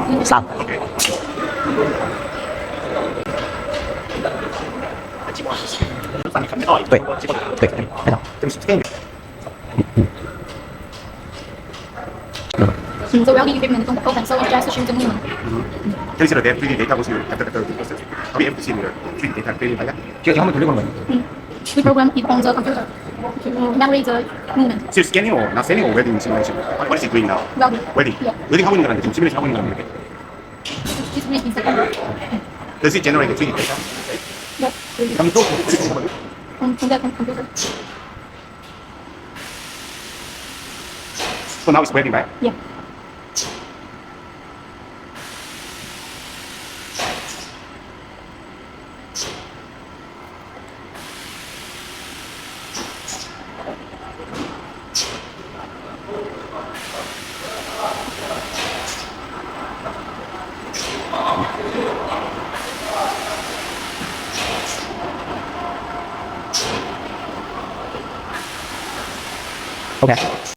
3。对对，非常。The welding equipment don't open, so just choose the movement. Can you see the data, 3D data was after the process? Are we able to see the 3D data clearly like that? 지금 한번 돌려보는 거예요. We program it on the computer to memory the movement. So you're scanning or not scanning or welding simulation? What is it doing now? Welding. Welding. Yeah. 웨딩 하고 있는 거랑 지금 시뮬레이션 하고 있는 거랑 이렇게. This read is the camera. Does it generate the 3D data? That 그럼 또 on that computer. So now it's welding, right? Yeah. OK。